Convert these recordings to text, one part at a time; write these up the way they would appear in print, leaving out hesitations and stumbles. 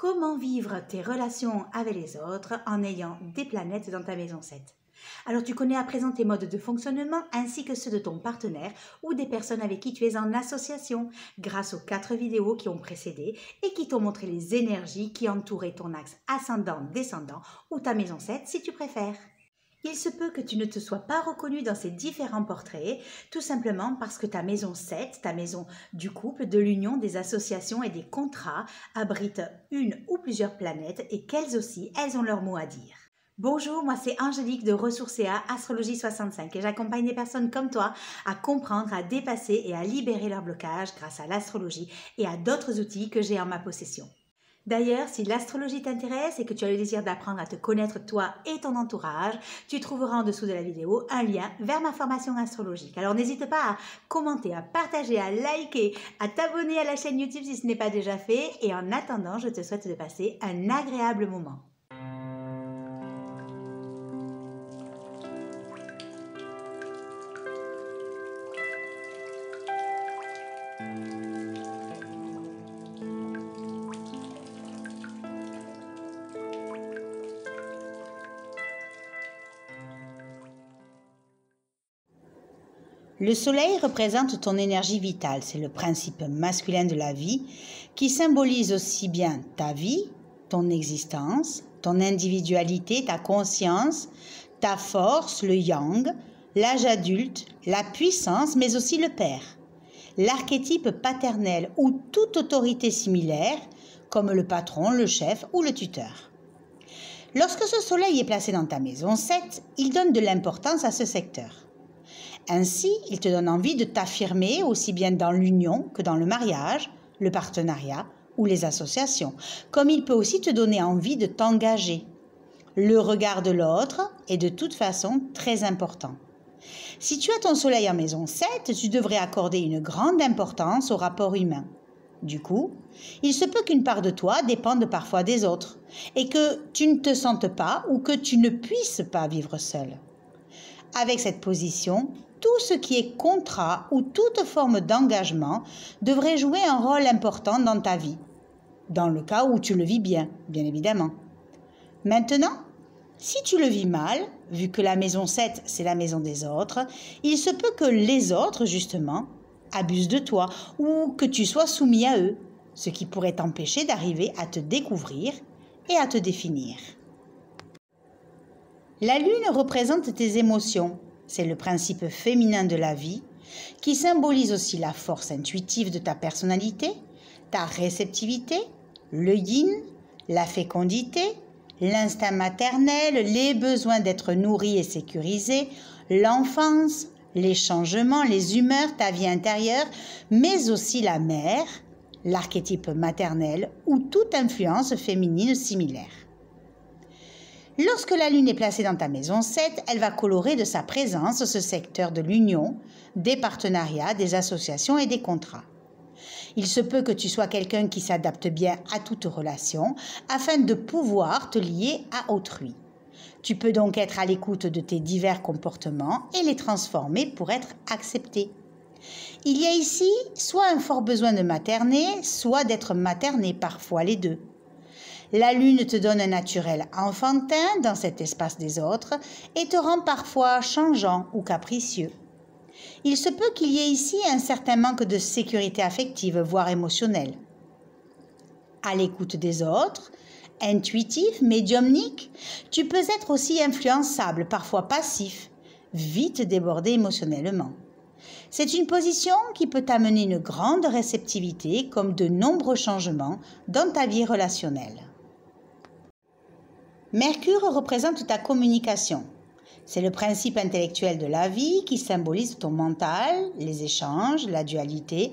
Comment vivre tes relations avec les autres en ayant des planètes dans ta maison 7? Alors tu connais à présent tes modes de fonctionnement ainsi que ceux de ton partenaire ou des personnes avec qui tu es en association grâce aux 4 vidéos qui ont précédé et qui t'ont montré les énergies qui entouraient ton axe ascendant-descendant ou ta maison 7 si tu préfères. Il se peut que tu ne te sois pas reconnu dans ces différents portraits, tout simplement parce que ta maison 7, ta maison du couple, de l'union, des associations et des contrats, abrite une ou plusieurs planètes et qu'elles aussi, elles ont leur mot à dire. Bonjour, moi c'est Angélique de Ressourcea Astrologie 65 et j'accompagne des personnes comme toi à comprendre, à dépasser et à libérer leurs blocages grâce à l'astrologie et à d'autres outils que j'ai en ma possession. D'ailleurs, si l'astrologie t'intéresse et que tu as le désir d'apprendre à te connaître toi et ton entourage, tu trouveras en dessous de la vidéo un lien vers ma formation astrologique. Alors n'hésite pas à commenter, à partager, à liker, à t'abonner à la chaîne YouTube si ce n'est pas déjà fait. Et en attendant, je te souhaite de passer un agréable moment. Le soleil représente ton énergie vitale, c'est le principe masculin de la vie qui symbolise aussi bien ta vie, ton existence, ton individualité, ta conscience, ta force, le yang, l'âge adulte, la puissance, mais aussi le père. L'archétype paternel ou toute autorité similaire, comme le patron, le chef ou le tuteur. Lorsque ce soleil est placé dans ta maison 7, il donne de l'importance à ce secteur. Ainsi, il te donne envie de t'affirmer aussi bien dans l'union que dans le mariage, le partenariat ou les associations, comme il peut aussi te donner envie de t'engager. Le regard de l'autre est de toute façon très important. Si tu as ton soleil en maison 7, tu devrais accorder une grande importance au rapport humain. Du coup, il se peut qu'une part de toi dépende parfois des autres et que tu ne te sentes pas ou que tu ne puisses pas vivre seul. Avec cette position, tout ce qui est contrat ou toute forme d'engagement devrait jouer un rôle important dans ta vie, dans le cas où tu le vis bien, bien évidemment. Maintenant, si tu le vis mal, vu que la maison 7, c'est la maison des autres, il se peut que les autres, justement, abusent de toi ou que tu sois soumis à eux, ce qui pourrait t'empêcher d'arriver à te découvrir et à te définir. La lune représente tes émotions. C'est le principe féminin de la vie qui symbolise aussi la force intuitive de ta personnalité, ta réceptivité, le yin, la fécondité, l'instinct maternel, les besoins d'être nourri et sécurisé, l'enfance, les changements, les humeurs, ta vie intérieure, mais aussi la mère, l'archétype maternel ou toute influence féminine similaire. Lorsque la lune est placée dans ta maison 7, elle va colorer de sa présence ce secteur de l'union, des partenariats, des associations et des contrats. Il se peut que tu sois quelqu'un qui s'adapte bien à toute relation afin de pouvoir te lier à autrui. Tu peux donc être à l'écoute de tes divers comportements et les transformer pour être accepté. Il y a ici soit un fort besoin de materner, soit d'être materné, parfois les deux. La lune te donne un naturel enfantin dans cet espace des autres et te rend parfois changeant ou capricieux. Il se peut qu'il y ait ici un certain manque de sécurité affective, voire émotionnelle. À l'écoute des autres, intuitif, médiumnique, tu peux être aussi influençable, parfois passif, vite débordé émotionnellement. C'est une position qui peut t'amener une grande réceptivité comme de nombreux changements dans ta vie relationnelle. Mercure représente ta communication. C'est le principe intellectuel de la vie qui symbolise ton mental, les échanges, la dualité,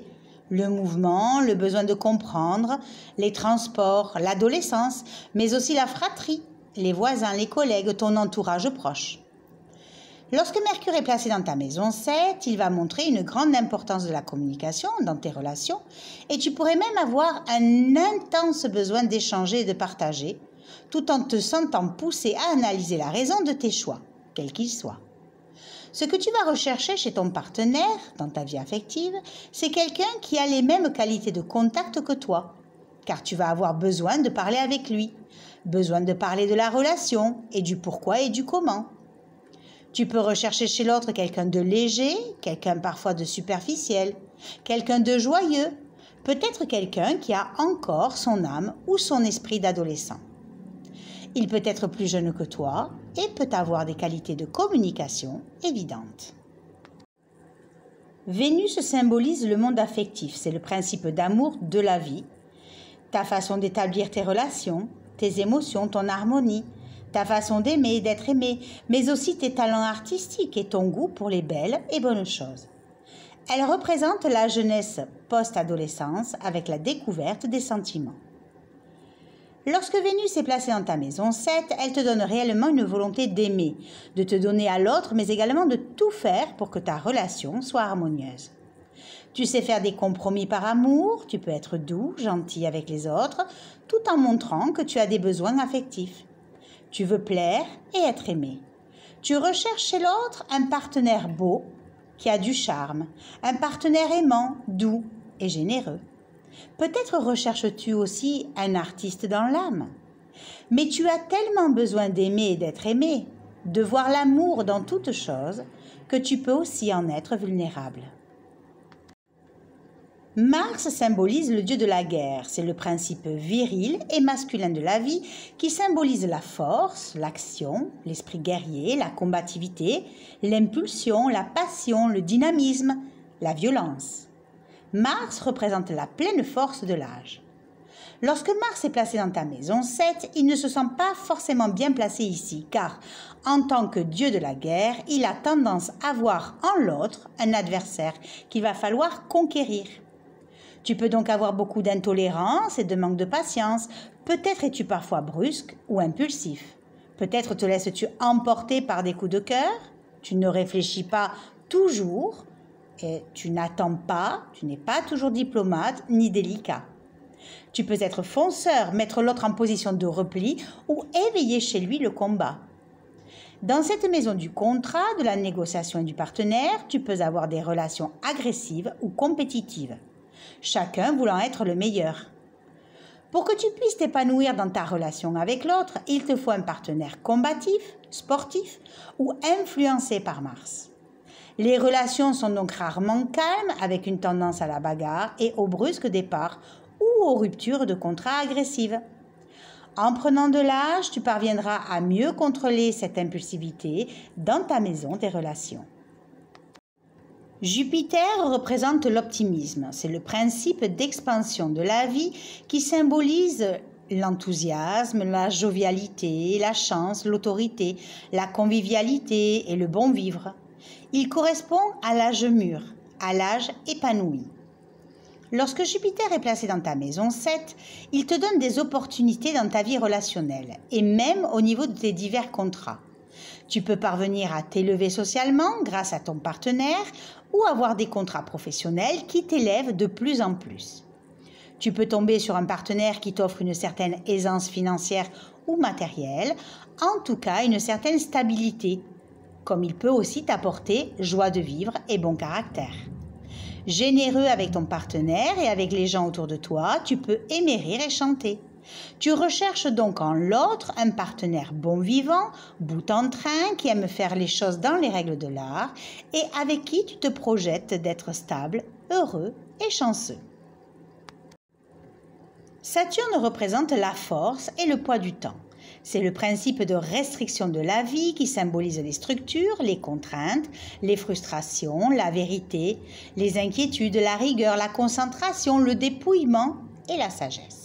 le mouvement, le besoin de comprendre, les transports, l'adolescence, mais aussi la fratrie, les voisins, les collègues, ton entourage proche. Lorsque Mercure est placé dans ta maison 7, il va montrer une grande importance de la communication dans tes relations et tu pourrais même avoir un intense besoin d'échanger et de partager, tout en te sentant poussé à analyser la raison de tes choix, quels qu'ils soient. Ce que tu vas rechercher chez ton partenaire, dans ta vie affective, c'est quelqu'un qui a les mêmes qualités de contact que toi, car tu vas avoir besoin de parler avec lui, besoin de parler de la relation et du pourquoi et du comment. Tu peux rechercher chez l'autre quelqu'un de léger, quelqu'un parfois de superficiel, quelqu'un de joyeux, peut-être quelqu'un qui a encore son âme ou son esprit d'adolescent. Il peut être plus jeune que toi et peut avoir des qualités de communication évidentes. Vénus symbolise le monde affectif, c'est le principe d'amour de la vie, ta façon d'établir tes relations, tes émotions, ton harmonie, ta façon d'aimer et d'être aimé, mais aussi tes talents artistiques et ton goût pour les belles et bonnes choses. Elle représente la jeunesse post-adolescence avec la découverte des sentiments. Lorsque Vénus est placée dans ta maison 7, elle te donne réellement une volonté d'aimer, de te donner à l'autre, mais également de tout faire pour que ta relation soit harmonieuse. Tu sais faire des compromis par amour, tu peux être doux, gentil avec les autres, tout en montrant que tu as des besoins affectifs. Tu veux plaire et être aimé. Tu recherches chez l'autre un partenaire beau, qui a du charme, un partenaire aimant, doux et généreux. Peut-être recherches-tu aussi un artiste dans l'âme. Mais tu as tellement besoin d'aimer et d'être aimé, de voir l'amour dans toute chose, que tu peux aussi en être vulnérable. Mars symbolise le dieu de la guerre, c'est le principe viril et masculin de la vie qui symbolise la force, l'action, l'esprit guerrier, la combativité, l'impulsion, la passion, le dynamisme, la violence. Mars représente la pleine force de l'âge. Lorsque Mars est placé dans ta maison 7, il ne se sent pas forcément bien placé ici, car en tant que dieu de la guerre, il a tendance à voir en l'autre un adversaire qu'il va falloir conquérir. Tu peux donc avoir beaucoup d'intolérance et de manque de patience. Peut-être es-tu parfois brusque ou impulsif. Peut-être te laisses-tu emporter par des coups de cœur. Tu ne réfléchis pas toujours et tu n'attends pas. Tu n'es pas toujours diplomate ni délicat. Tu peux être fonceur, mettre l'autre en position de repli ou éveiller chez lui le combat. Dans cette maison du contrat, de la négociation et du partenaire, tu peux avoir des relations agressives ou compétitives, chacun voulant être le meilleur. Pour que tu puisses t'épanouir dans ta relation avec l'autre, il te faut un partenaire combatif, sportif ou influencé par Mars. Les relations sont donc rarement calmes, avec une tendance à la bagarre et au brusque départ ou aux ruptures de contrats agressives. En prenant de l'âge, tu parviendras à mieux contrôler cette impulsivité dans ta maison des relations. Jupiter représente l'optimisme, c'est le principe d'expansion de la vie qui symbolise l'enthousiasme, la jovialité, la chance, l'autorité, la convivialité et le bon vivre. Il correspond à l'âge mûr, à l'âge épanoui. Lorsque Jupiter est placé dans ta maison 7, il te donne des opportunités dans ta vie relationnelle et même au niveau de tes divers contrats. Tu peux parvenir à t'élever socialement grâce à ton partenaire ou avoir des contrats professionnels qui t'élèvent de plus en plus. Tu peux tomber sur un partenaire qui t'offre une certaine aisance financière ou matérielle, en tout cas une certaine stabilité, comme il peut aussi t'apporter joie de vivre et bon caractère. Généreux avec ton partenaire et avec les gens autour de toi, tu peux aimer rire et chanter. Tu recherches donc en l'autre un partenaire bon vivant, bout en train, qui aime faire les choses dans les règles de l'art et avec qui tu te projettes d'être stable, heureux et chanceux. Saturne représente la force et le poids du temps. C'est le principe de restriction de la vie qui symbolise les structures, les contraintes, les frustrations, la vérité, les inquiétudes, la rigueur, la concentration, le dépouillement et la sagesse.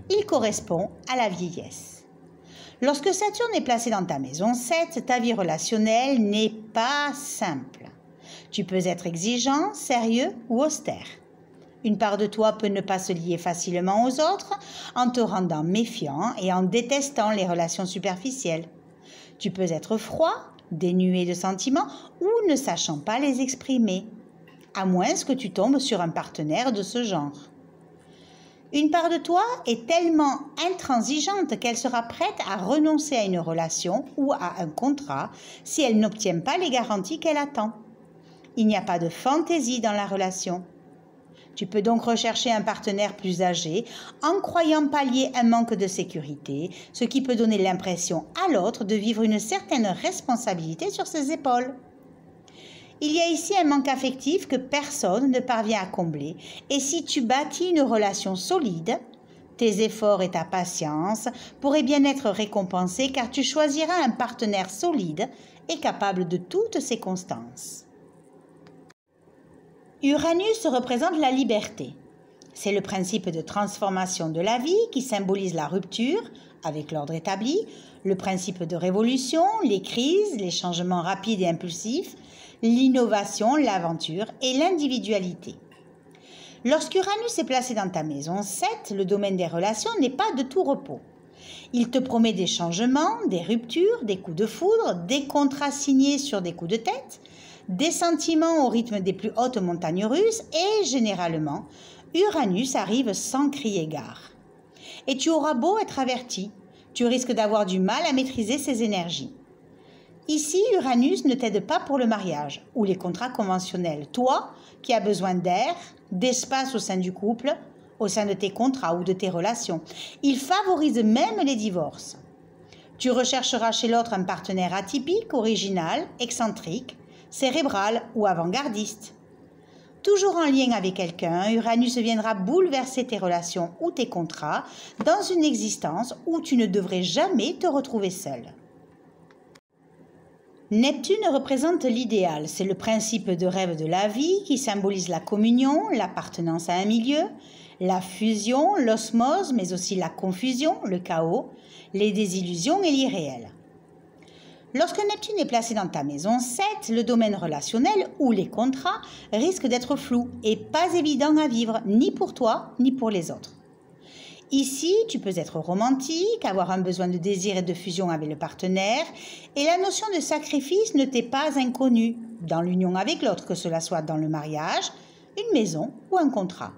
Il correspond à la vieillesse. Lorsque Saturne est placé dans ta maison 7, ta vie relationnelle n'est pas simple. Tu peux être exigeant, sérieux ou austère. Une part de toi peut ne pas se lier facilement aux autres en te rendant méfiant et en détestant les relations superficielles. Tu peux être froid, dénué de sentiments ou ne sachant pas les exprimer, à moins que tu tombes sur un partenaire de ce genre. Une part de toi est tellement intransigeante qu'elle sera prête à renoncer à une relation ou à un contrat si elle n'obtient pas les garanties qu'elle attend. Il n'y a pas de fantaisie dans la relation. Tu peux donc rechercher un partenaire plus âgé en croyant pallier un manque de sécurité, ce qui peut donner l'impression à l'autre de vivre une certaine responsabilité sur ses épaules. Il y a ici un manque affectif que personne ne parvient à combler, et si tu bâtis une relation solide, tes efforts et ta patience pourraient bien être récompensés car tu choisiras un partenaire solide et capable de toutes ces constances. Uranus représente la liberté. C'est le principe de transformation de la vie qui symbolise la rupture avec l'ordre établi, le principe de révolution, les crises, les changements rapides et impulsifs, l'innovation, l'aventure et l'individualité. Lorsqu'Uranus est placé dans ta maison 7, le domaine des relations n'est pas de tout repos. Il te promet des changements, des ruptures, des coups de foudre, des contrats signés sur des coups de tête, des sentiments au rythme des plus hautes montagnes russes et, généralement, Uranus arrive sans crier gare. Et tu auras beau être averti, tu risques d'avoir du mal à maîtriser ces énergies. Ici, Uranus ne t'aide pas pour le mariage ou les contrats conventionnels. Toi, qui as besoin d'air, d'espace au sein du couple, au sein de tes contrats ou de tes relations. Il favorise même les divorces. Tu rechercheras chez l'autre un partenaire atypique, original, excentrique, cérébral ou avant-gardiste. Toujours en lien avec quelqu'un, Uranus viendra bouleverser tes relations ou tes contrats dans une existence où tu ne devrais jamais te retrouver seul. Neptune représente l'idéal, c'est le principe de rêve de la vie qui symbolise la communion, l'appartenance à un milieu, la fusion, l'osmose, mais aussi la confusion, le chaos, les désillusions et l'irréel. Lorsque Neptune est placé dans ta maison 7, le domaine relationnel ou les contrats risquent d'être flous et pas évidents à vivre, ni pour toi, ni pour les autres. Ici, tu peux être romantique, avoir un besoin de désir et de fusion avec le partenaire, et la notion de sacrifice ne t'est pas inconnue dans l'union avec l'autre, que cela soit dans le mariage, une maison ou un contrat.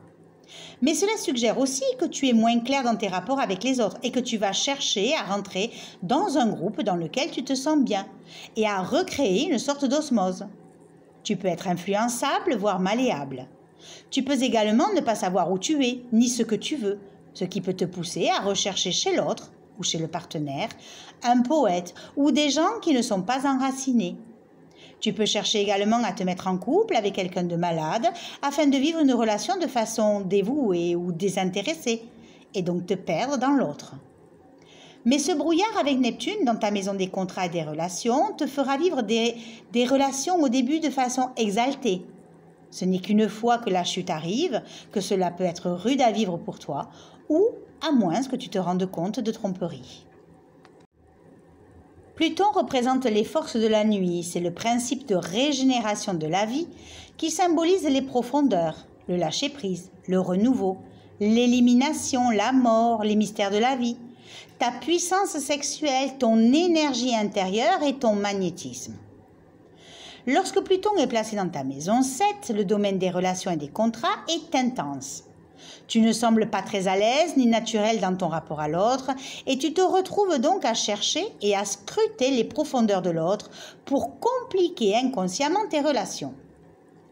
Mais cela suggère aussi que tu es moins clair dans tes rapports avec les autres et que tu vas chercher à rentrer dans un groupe dans lequel tu te sens bien et à recréer une sorte d'osmose. Tu peux être influençable, voire malléable. Tu peux également ne pas savoir où tu es, ni ce que tu veux, ce qui peut te pousser à rechercher chez l'autre ou chez le partenaire un poète ou des gens qui ne sont pas enracinés. Tu peux chercher également à te mettre en couple avec quelqu'un de malade afin de vivre une relation de façon dévouée ou désintéressée et donc te perdre dans l'autre. Mais ce brouillard avec Neptune dans ta maison des contrats et des relations te fera vivre des relations au début de façon exaltée. Ce n'est qu'une fois que la chute arrive que cela peut être rude à vivre pour toi ou à moins que tu te rendes compte de tromperie. Pluton représente les forces de la nuit, c'est le principe de régénération de la vie qui symbolise les profondeurs, le lâcher-prise, le renouveau, l'élimination, la mort, les mystères de la vie, ta puissance sexuelle, ton énergie intérieure et ton magnétisme. Lorsque Pluton est placé dans ta maison 7, le domaine des relations et des contrats est intense. Tu ne sembles pas très à l'aise ni naturel dans ton rapport à l'autre et tu te retrouves donc à chercher et à scruter les profondeurs de l'autre pour compliquer inconsciemment tes relations.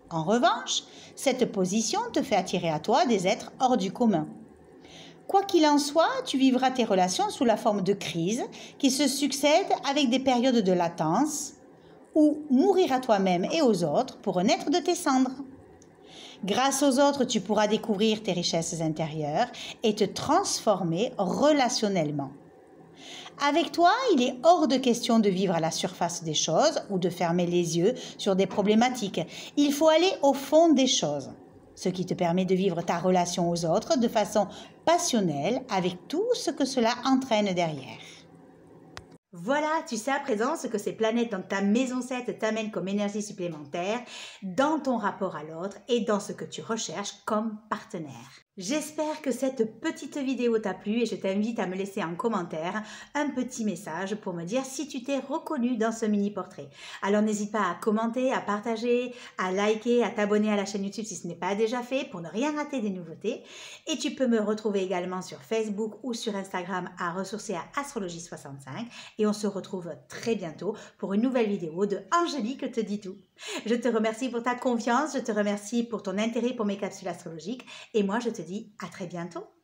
En revanche, cette position te fait attirer à toi des êtres hors du commun. Quoi qu'il en soit, tu vivras tes relations sous la forme de crises qui se succèdent avec des périodes de latence ou mourir à toi-même et aux autres pour renaître de tes cendres. Grâce aux autres, tu pourras découvrir tes richesses intérieures et te transformer relationnellement. Avec toi, il est hors de question de vivre à la surface des choses ou de fermer les yeux sur des problématiques. Il faut aller au fond des choses, ce qui te permet de vivre ta relation aux autres de façon passionnelle avec tout ce que cela entraîne derrière. Voilà, tu sais à présent ce que ces planètes dans ta maison 7 t'amènent comme énergie supplémentaire dans ton rapport à l'autre et dans ce que tu recherches comme partenaire. J'espère que cette petite vidéo t'a plu et je t'invite à me laisser en commentaire un petit message pour me dire si tu t'es reconnu dans ce mini portrait. Alors n'hésite pas à commenter, à partager, à liker, à t'abonner à la chaîne YouTube si ce n'est pas déjà fait pour ne rien rater des nouveautés. Et tu peux me retrouver également sur Facebook ou sur Instagram à ressourcer à Astrologie65 et on se retrouve très bientôt pour une nouvelle vidéo de Angélique te dit tout. Je te remercie pour ta confiance, je te remercie pour ton intérêt pour mes capsules astrologiques et moi je te dis à très bientôt.